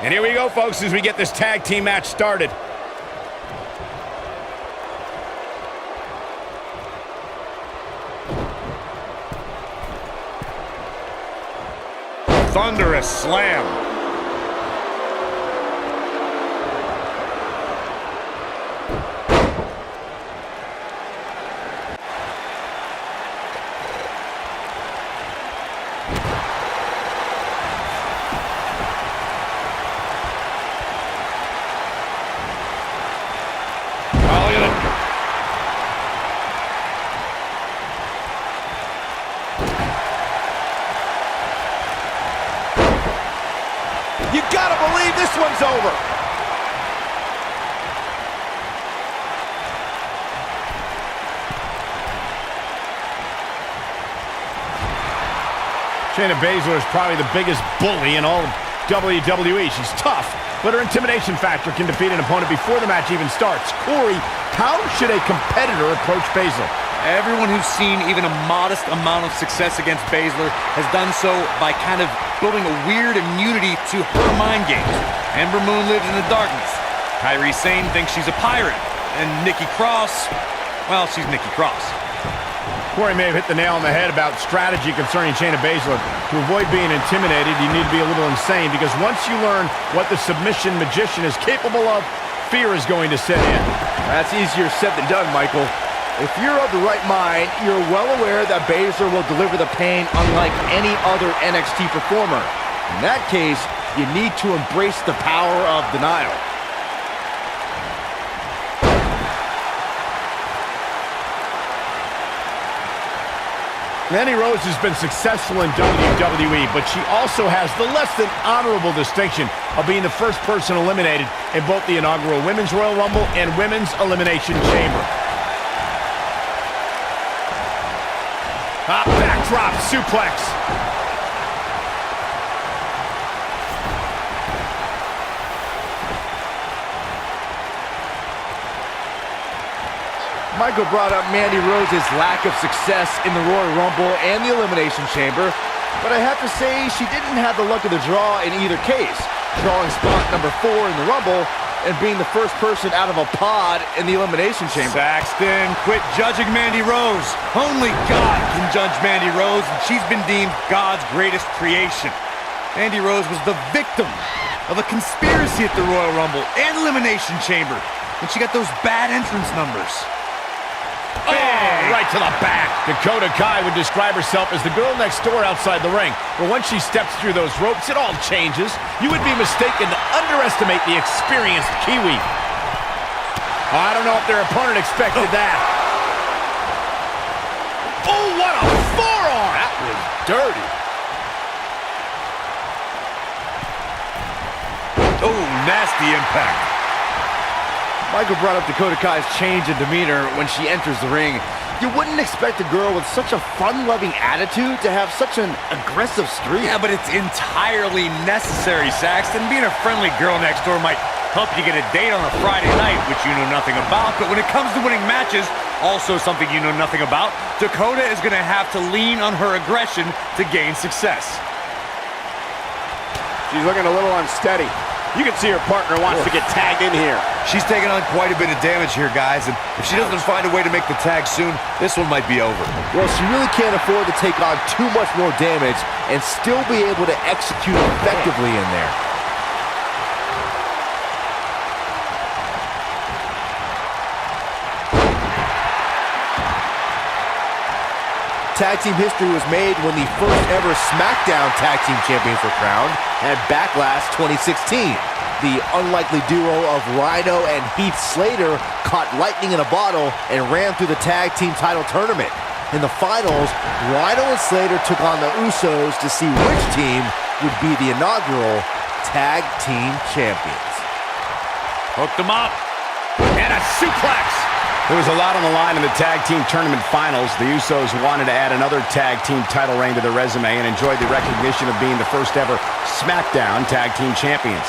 And here we go, folks, as we get this tag team match started. Thunderous slam. You gotta believe this one's over. Shayna Baszler is probably the biggest bully in all of WWE. She's tough, but her intimidation factor can defeat an opponent before the match even starts. Corey, how should a competitor approach Baszler? Everyone who's seen even a modest amount of success against Baszler has done so by kind of building a weird immunity to her mind games. Ember Moon lives in the darkness. Kairi Sane thinks she's a pirate. And Nikki Cross, well, she's Nikki Cross. Corey may have hit the nail on the head about strategy concerning Shayna Baszler. To avoid being intimidated, you need to be a little insane, because once you learn what the submission magician is capable of, fear is going to set in. That's easier said than done, Michael. If you're of the right mind, you're well aware that Baszler will deliver the pain unlike any other NXT performer. In that case, you need to embrace the power of denial. Mandy Rose has been successful in WWE, but she also has the less than honorable distinction of being the first person eliminated in both the inaugural Women's Royal Rumble and Women's Elimination Chamber. Backdrop suplex. Michael brought up Mandy Rose's lack of success in the Royal Rumble and the Elimination Chamber, but I have to say she didn't have the luck of the draw in either case, drawing spot number 4 in the Rumble and being the first person out of a pod in the Elimination Chamber. Saxton, quit judging Mandy Rose. Only God can judge Mandy Rose, and she's been deemed God's greatest creation. Mandy Rose was the victim of a conspiracy at the Royal Rumble and Elimination Chamber, and she got those bad entrance numbers. Oh, right to the back. Dakota Kai would describe herself as the girl next door outside the ring. But once she steps through those ropes, it all changes. You would be mistaken to underestimate the experienced Kiwi. I don't know if their opponent expected that. Oh, what a forearm! That was dirty. Oh, nasty impact. Michael brought up Dakota Kai's change in demeanor when she enters the ring. You wouldn't expect a girl with such a fun-loving attitude to have such an aggressive streak. Yeah, but it's entirely necessary, Saxton. Being a friendly girl next door might help you get a date on a Friday night, which you know nothing about. But when it comes to winning matches, also something you know nothing about, Dakota is going to have to lean on her aggression to gain success. She's looking a little unsteady. You can see her partner wants to get tagged in here. She's taking on quite a bit of damage here, guys, and if she doesn't find a way to make the tag soon, this one might be over. Well, she really can't afford to take on too much more damage and still be able to execute effectively in there. Tag team history was made when the first ever SmackDown Tag Team Champions were crowned at Backlash 2016. The unlikely duo of Rhino and Heath Slater caught lightning in a bottle and ran through the tag team title tournament. In the finals, Rhino and Slater took on the Usos to see which team would be the inaugural Tag Team Champions. Hooked them up. And a suplex. There was a lot on the line in the tag team tournament finals. The Usos wanted to add another tag team title reign to their resume and enjoyed the recognition of being the first ever SmackDown Tag Team Champions.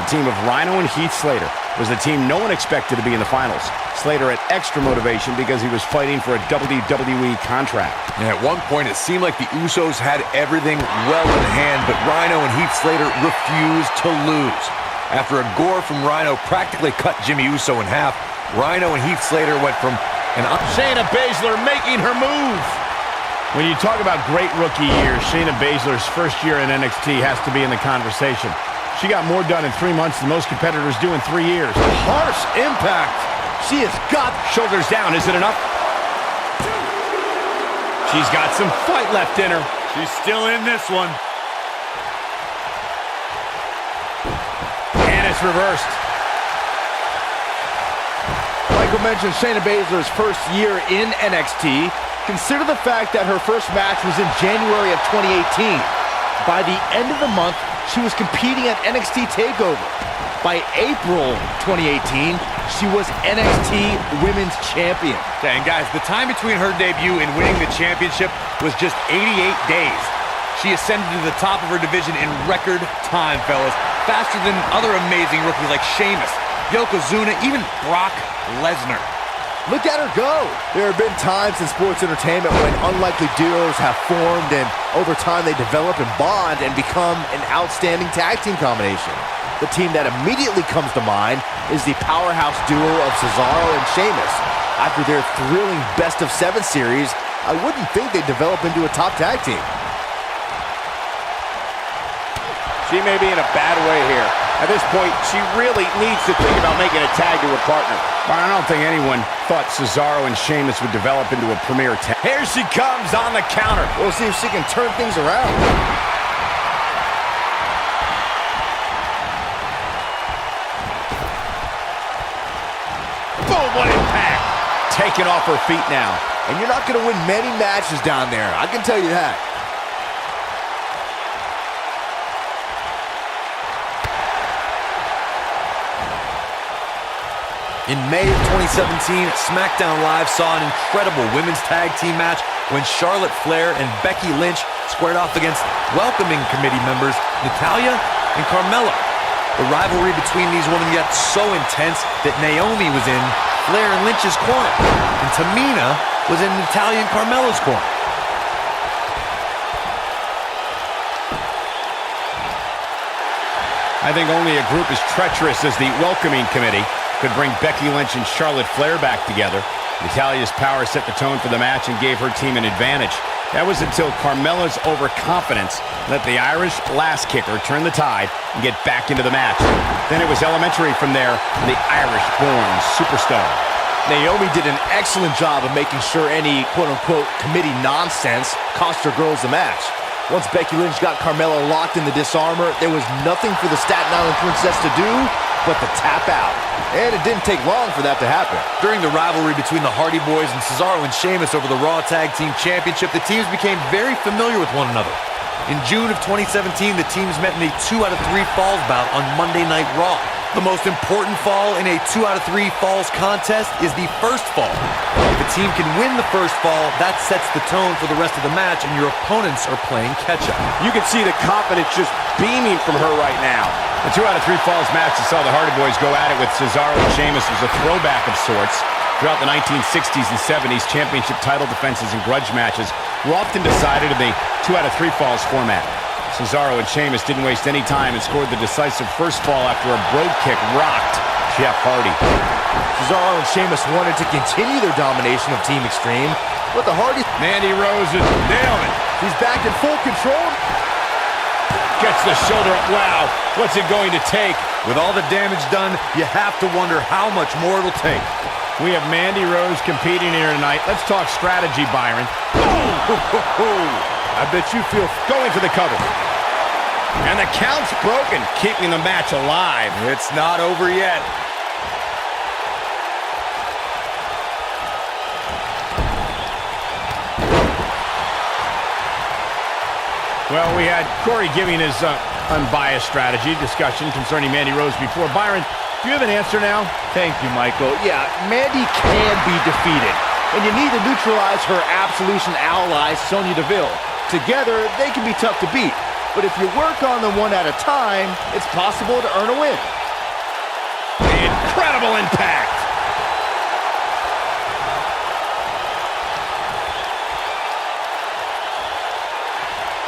The team of Rhino and Heath Slater was the team no one expected to be in the finals. Slater had extra motivation because he was fighting for a WWE contract. And at one point, it seemed like the Usos had everything well in hand, but Rhino and Heath Slater refused to lose. After a gore from Rhino practically cut Jimmy Uso in half, Rhino and Heath Slater went from an... Shayna Baszler making her move. When you talk about great rookie years, Shayna Baszler's first year in NXT has to be in the conversation. She got more done in 3 months than most competitors do in 3 years. Harsh impact. She has got... Shoulders down, is it enough? She's got some fight left in her. She's still in this one. And it's reversed. Michael mentioned Shayna Baszler's first year in NXT. Consider the fact that her first match was in January of 2018. By the end of the month, she was competing at NXT TakeOver. By April 2018, she was NXT Women's Champion. And guys, the time between her debut and winning the championship was just 88 days. She ascended to the top of her division in record time, fellas. Faster than other amazing rookies like Sheamus, Yokozuna, even Brock Lesnar. Look at her go. There have been times in sports entertainment when unlikely duos have formed and over time they develop and bond and become an outstanding tag team combination. The team that immediately comes to mind is the powerhouse duo of Cesaro and Sheamus. After their thrilling best-of-7 series, I wouldn't think they'd develop into a top tag team. She may be in a bad way here. At this point, she really needs to think about making a tag to her partner. I don't think anyone thought Cesaro and Sheamus would develop into a premier tag. Here she comes on the counter. We'll see if she can turn things around. Boom, what impact. Taken off her feet now. And you're not going to win many matches down there, I can tell you that. In May of 2017, SmackDown Live saw an incredible women's tag team match when Charlotte Flair and Becky Lynch squared off against welcoming committee members Natalya and Carmella. The rivalry between these women got so intense that Naomi was in Flair and Lynch's corner, and Tamina was in Natalya and Carmella's corner. I think only a group as treacherous as the welcoming committee could bring Becky Lynch and Charlotte Flair back together. Natalya's power set the tone for the match and gave her team an advantage. That was until Carmella's overconfidence let the Irish lass kicker turn the tide and get back into the match. Then it was elementary from there for the Irish-born superstar. Naomi did an excellent job of making sure any quote-unquote committee nonsense cost her girls the match. Once Becky Lynch got Carmella locked in the disarmor, there was nothing for the Staten Island Princess to do but to tap out. And it didn't take long for that to happen. During the rivalry between the Hardy Boys and Cesaro and Sheamus over the Raw Tag Team Championship, the teams became very familiar with one another. In June of 2017, the teams met in a 2 out of 3 falls bout on Monday Night Raw. The most important fall in a 2 out of 3 falls contest is the first fall. If a team can win the first fall, that sets the tone for the rest of the match, and your opponents are playing catch-up. You can see the confidence just beaming from her right now. The 2 out of 3 falls match that saw the Hardy Boys go at it with Cesaro and Sheamus was a throwback of sorts. Throughout the 1960s and 70s, championship title defenses and grudge matches were often decided in the 2 out of 3 falls format. Cesaro and Sheamus didn't waste any time and scored the decisive first fall after a brogue kick rocked Jeff Hardy. Cesaro and Sheamus wanted to continue their domination of Team Extreme, but the Hardys... Mandy Rose is nailing it. He's back in full control. Gets the shoulder up. Wow, what's it going to take? With all the damage done, you have to wonder how much more it'll take. We have Mandy Rose competing here tonight. Let's talk strategy, Byron. I bet you feel going for the cover. And the count's broken, keeping the match alive. It's not over yet. Well, we had Corey giving his unbiased strategy discussion concerning Mandy Rose before. Byron, do you have an answer now? Thank you, Michael. Yeah, Mandy can be defeated, and you need to neutralize her Absolution ally, Sonya Deville. Together, they can be tough to beat. but if you work on them one at a time, it's possible to earn a win. Incredible impact.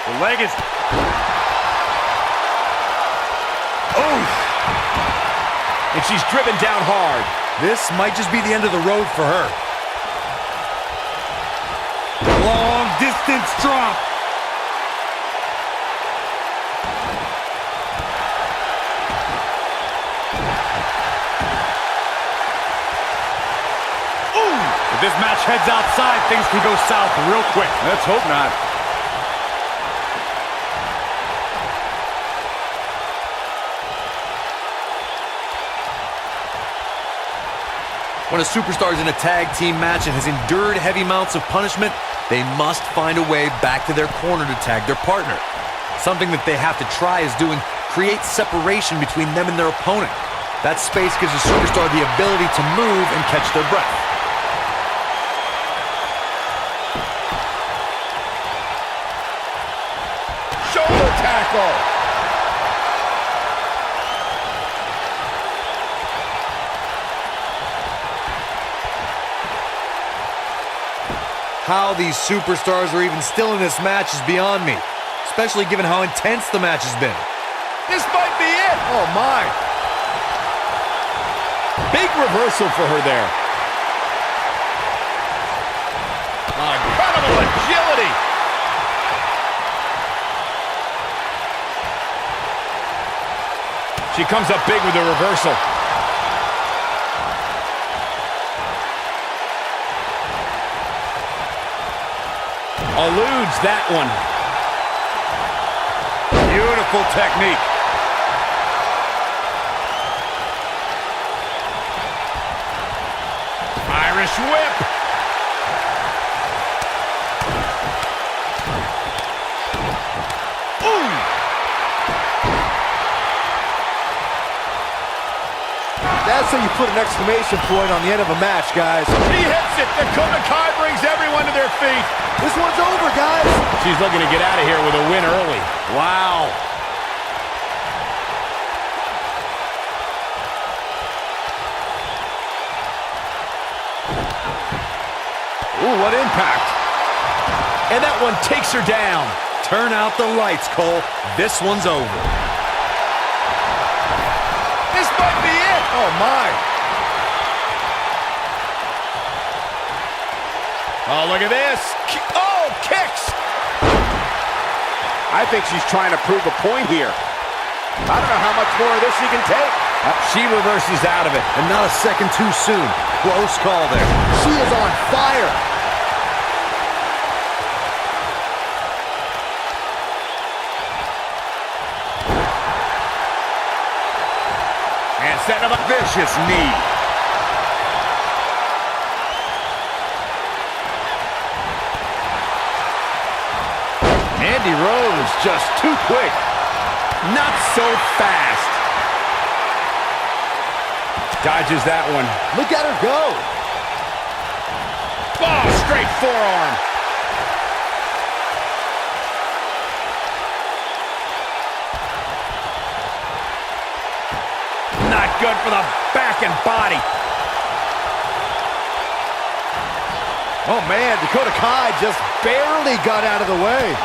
The leg is... Oh! And she's driven down hard. This might just be the end of the road for her. Long distance drop. Ooh! If this match heads outside, things can go south real quick. Let's hope not. When a superstar is in a tag team match and has endured heavy amounts of punishment, they must find a way back to their corner to tag their partner. Something that they have to try is doing create separation between them and their opponent. That space gives a superstar the ability to move and catch their breath. Shoulder tackle. How these superstars are even still in this match is beyond me, especially given how intense the match has been. This might be it. Oh, my. Big reversal for her there. Incredible agility. She comes up big with the reversal. Eludes that one. Beautiful technique. Irish whip. Ooh. That's how you put an exclamation point on the end of a match, guys. She hits it. Dakota Kai brings everyone to their feet. This one's over, guys. She's looking to get out of here with a win early. Wow. Ooh, what impact. And that one takes her down. Turn out the lights, Cole. This one's over. This might be it. Oh, my. Oh, look at this. Oh, kicks. I think she's trying to prove a point here. I don't know how much more of this she can take. She reverses out of it. And not a second too soon. Close call there. She is on fire. And setting up a Vicious knee. Andy Rose just too quick. Not so fast. Dodges that one. Look at her go. Oh, straight forearm. Not good for the back and body. Oh, man, Dakota Kai just barely got out of the way.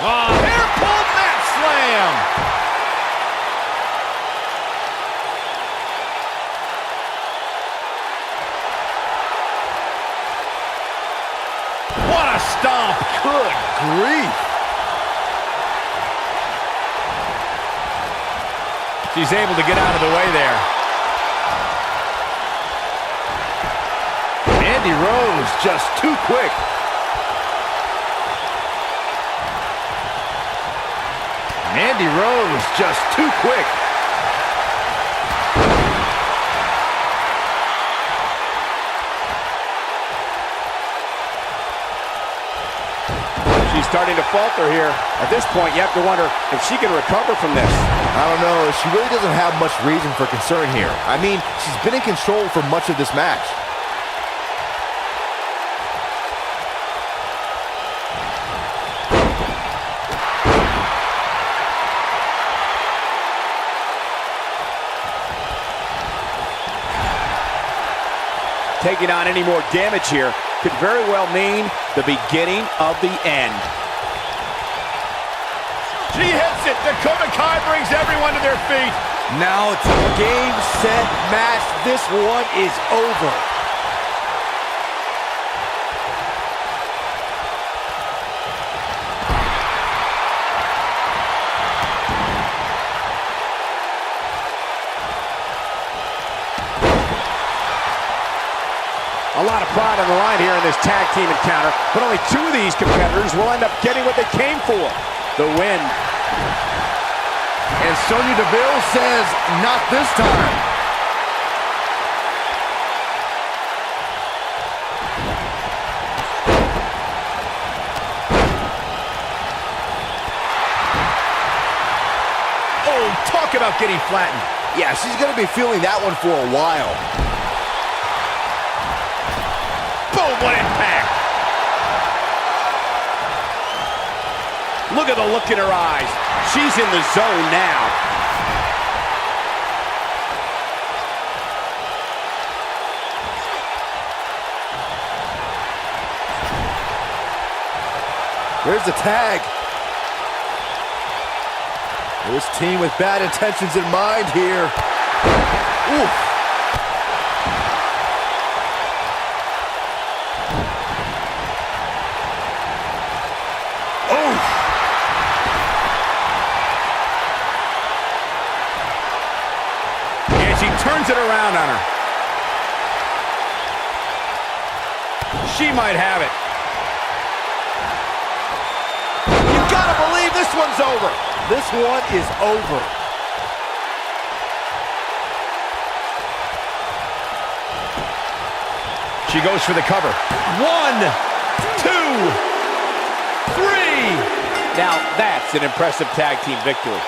Oh, hair pull mat slam. What a stomp. Good grief. She's able to get out of the way there. Andy Rose just too quick. Andy Rose just too quick. She's starting to falter here. At this point, you have to wonder if she can recover from this. I don't know. She really doesn't have much reason for concern here. I mean, she's been in control for much of this match. Taking on any more damage here could very well mean the beginning of the end. She hits it. Dakota Kai brings everyone to their feet. Now it's a game, set, match. This one is over. A lot of pride on the line here in this tag team encounter, but only two of these competitors will end up getting what they came for, the win. And Sonya Deville says, not this time. Oh, talk about getting flattened. Yeah, she's going to be feeling that one for a while. Boom, what impact. Look at the look in her eyes. She's in the zone now. There's the tag. This team with bad intentions in mind here. Oof. She turns it around on her. She might have it. You gotta believe this one's over. This one is over. She goes for the cover. 1, 2, 3. Now that's an impressive tag team victory.